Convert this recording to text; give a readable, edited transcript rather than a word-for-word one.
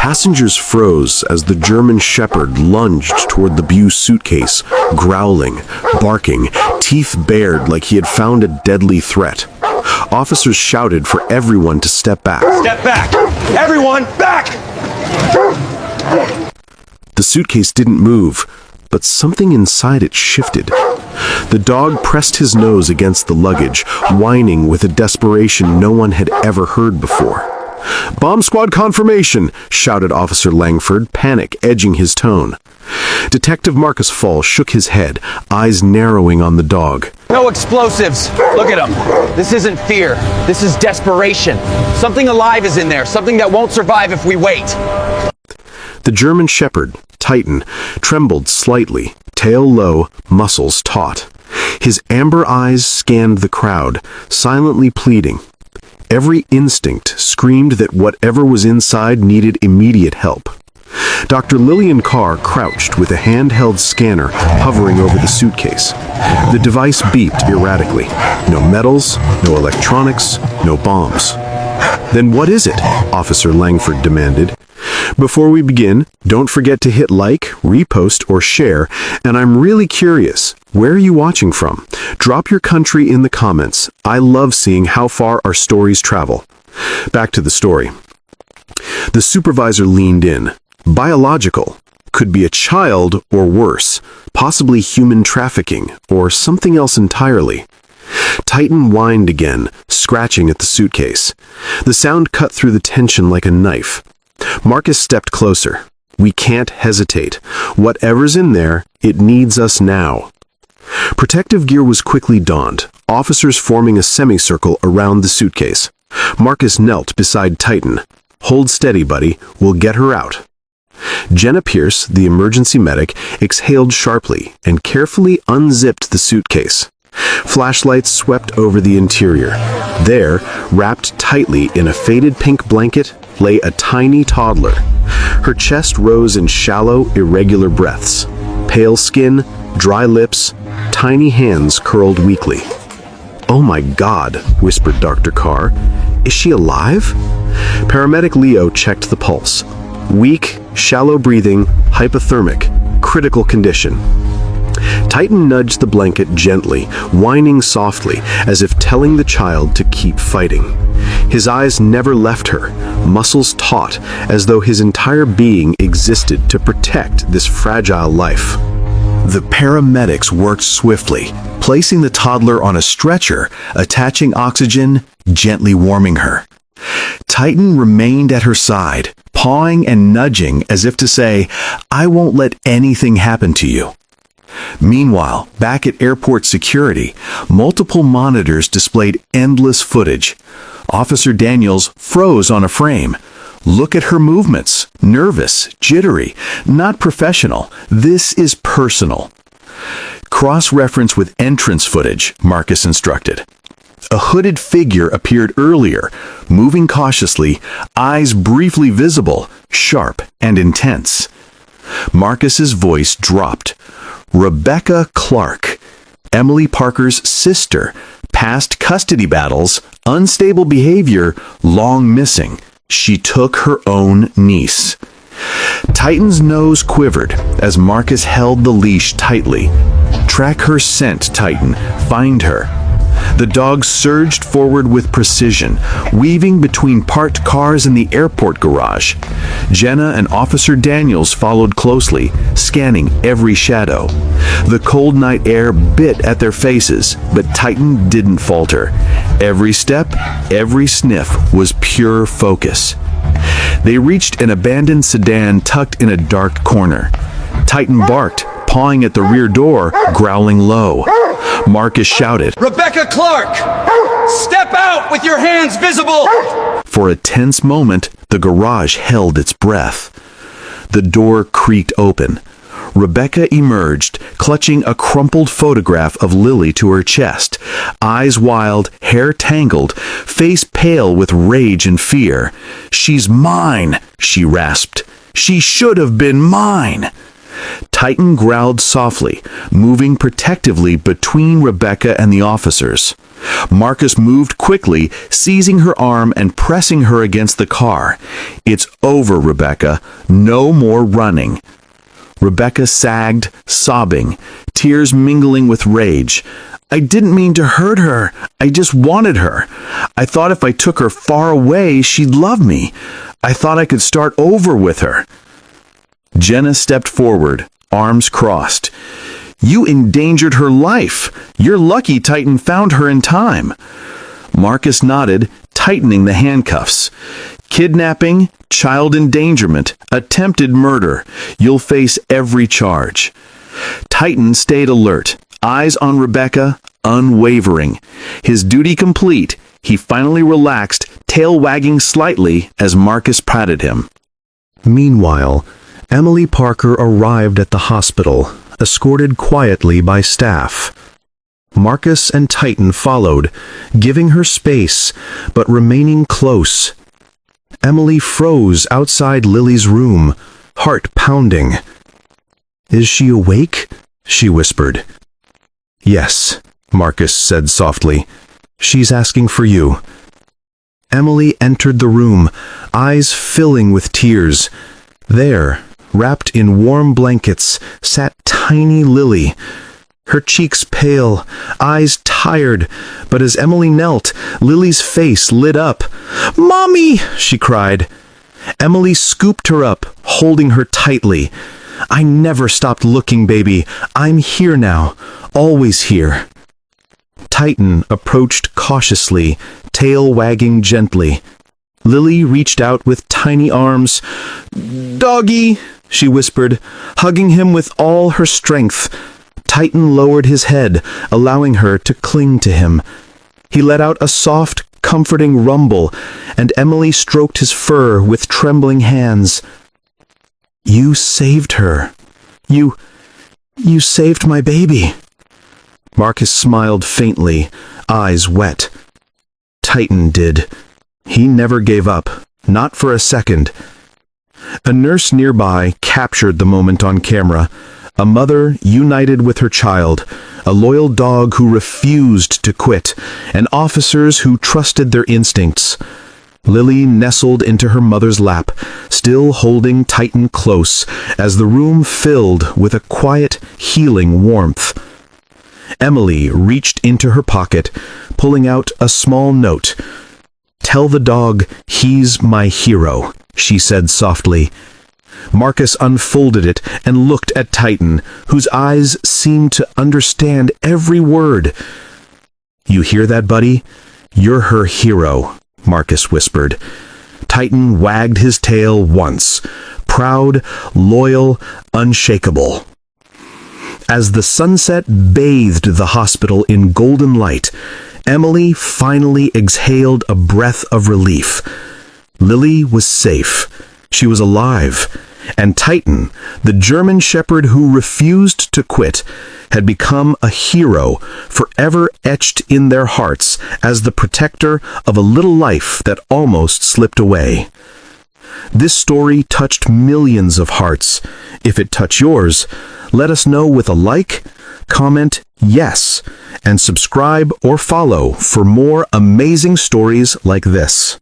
Passengers froze as the German Shepherd lunged toward the Bew suitcase, growling, barking, teeth bared like he had found a deadly threat. Officers shouted for everyone to step back. Step back! Everyone, back! The suitcase didn't move, but something inside it shifted. The dog pressed his nose against the luggage, whining with a desperation no one had ever heard before. "Bomb squad confirmation!" shouted Officer Langford, panic edging his tone. Detective Marcus Fall shook his head, eyes narrowing on the dog. No explosives. Look at them. This isn't fear. This is desperation. Something alive is in there. Something that won't survive if we wait. The German Shepherd, Titan, trembled slightly, tail low, muscles taut. His amber eyes scanned the crowd, silently pleading. Every instinct screamed that whatever was inside needed immediate help. Dr. Lillian Carr crouched with a handheld scanner hovering over the suitcase. The device beeped erratically. No metals, no electronics, no bombs. "Then what is it?" Officer Langford demanded. "Before we begin, don't forget to hit like, repost, or share, and I'm really curious, where are you watching from? Drop your country in the comments. I love seeing how far our stories travel." Back to the story. The supervisor leaned in. Biological. Could be a child or worse, possibly human trafficking or something else entirely. Titan whined again, scratching at the suitcase. The sound cut through the tension like a knife. Marcus stepped closer. "We can't hesitate. Whatever's in there, it needs us now." Protective gear was quickly donned, officers forming a semicircle around the suitcase. Marcus knelt beside Titan. "Hold steady, buddy. We'll get her out." Jenna Pierce, the emergency medic, exhaled sharply and carefully unzipped the suitcase. Flashlights swept over the interior. There, wrapped tightly in a faded pink blanket, lay a tiny toddler. Her chest rose in shallow, irregular breaths. Pale skin, dry lips, tiny hands curled weakly. "Oh my God," whispered Dr. Carr. "Is she alive?" Paramedic Leo checked the pulse. Weak, shallow breathing, hypothermic, critical condition. Titan nudged the blanket gently, whining softly, as if telling the child to keep fighting. His eyes never left her, muscles taut, as though his entire being existed to protect this fragile life. The paramedics worked swiftly, placing the toddler on a stretcher, attaching oxygen, gently warming her. Titan remained at her side, pawing and nudging as if to say, "I won't let anything happen to you." Meanwhile, back at airport security, multiple monitors displayed endless footage. Officer Daniels froze on a frame. "Look at her movements. Nervous, jittery, not professional. This is personal." "Cross-reference with entrance footage," Marcus instructed. A hooded figure appeared earlier, moving cautiously, eyes briefly visible, sharp and intense. Marcus's voice dropped. "Rebecca Clark, Emily Parker's sister, past custody battles, unstable behavior, long missing. She took her own niece." Titan's nose quivered as Marcus held the leash tightly. "Track her scent, Titan. Find her." The dog surged forward with precision, weaving between parked cars in the airport garage. Jenna and Officer Daniels followed closely, scanning every shadow. The cold night air bit at their faces, but Titan didn't falter. Every step, every sniff was pure focus. They reached an abandoned sedan tucked in a dark corner. Titan barked, pawing at the rear door, growling low. Marcus shouted, "Rebecca Clark! Step out with your hands visible!" For a tense moment, the garage held its breath. The door creaked open. Rebecca emerged, clutching a crumpled photograph of Lily to her chest, eyes wild, hair tangled, face pale with rage and fear. "She's mine," she rasped. "She should have been mine." Titan growled softly, moving protectively between Rebecca and the officers. Marcus moved quickly, seizing her arm and pressing her against the car. "It's over, Rebecca. No more running." Rebecca sagged, sobbing, tears mingling with rage. "I didn't mean to hurt her. I just wanted her. I thought if I took her far away, she'd love me. I thought I could start over with her." Jenna stepped forward, arms crossed. "You endangered her life. You're lucky Titan found her in time." Marcus nodded, tightening the handcuffs. "Kidnapping, child endangerment, attempted murder. You'll face every charge." Titan stayed alert, eyes on Rebecca, unwavering. His duty complete, he finally relaxed, tail wagging slightly as Marcus patted him. Meanwhile, Emily Parker arrived at the hospital, escorted quietly by staff. Marcus and Titan followed, giving her space, but remaining close. Emily froze outside Lily's room, heart pounding. "Is she awake?" she whispered. "Yes," Marcus said softly. "She's asking for you." Emily entered the room, eyes filling with tears. There, wrapped in warm blankets, sat tiny Lily. Her cheeks pale, eyes tired, but as Emily knelt, Lily's face lit up. "Mommy!" she cried. Emily scooped her up, holding her tightly. "I never stopped looking, baby. I'm here now, always here." Titan approached cautiously, tail wagging gently. Lily reached out with tiny arms. "Doggy!" she whispered, hugging him with all her strength. Titan lowered his head, allowing her to cling to him. He let out a soft, comforting rumble, and Emily stroked his fur with trembling hands. "You saved her. You saved my baby." Marcus smiled faintly, eyes wet. Titan did. He never gave up, not for a second. A nurse nearby captured the moment on camera. A mother united with her child, a loyal dog who refused to quit, and officers who trusted their instincts. Lily nestled into her mother's lap, still holding Titan close, as the room filled with a quiet, healing warmth. Emily reached into her pocket, pulling out a small note. "Tell the dog he's my hero," she said softly. Marcus unfolded it and looked at Titan, whose eyes seemed to understand every word. "You hear that, buddy? You're her hero," Marcus whispered. Titan wagged his tail once, proud, loyal, unshakable. As the sunset bathed the hospital in golden light, Emily finally exhaled a breath of relief. Lily was safe. She was alive. And Titan, the German shepherd who refused to quit, had become a hero, forever etched in their hearts as the protector of a little life that almost slipped away. This story touched millions of hearts. If it touched yours, let us know with a like, comment yes, and subscribe or follow for more amazing stories like this.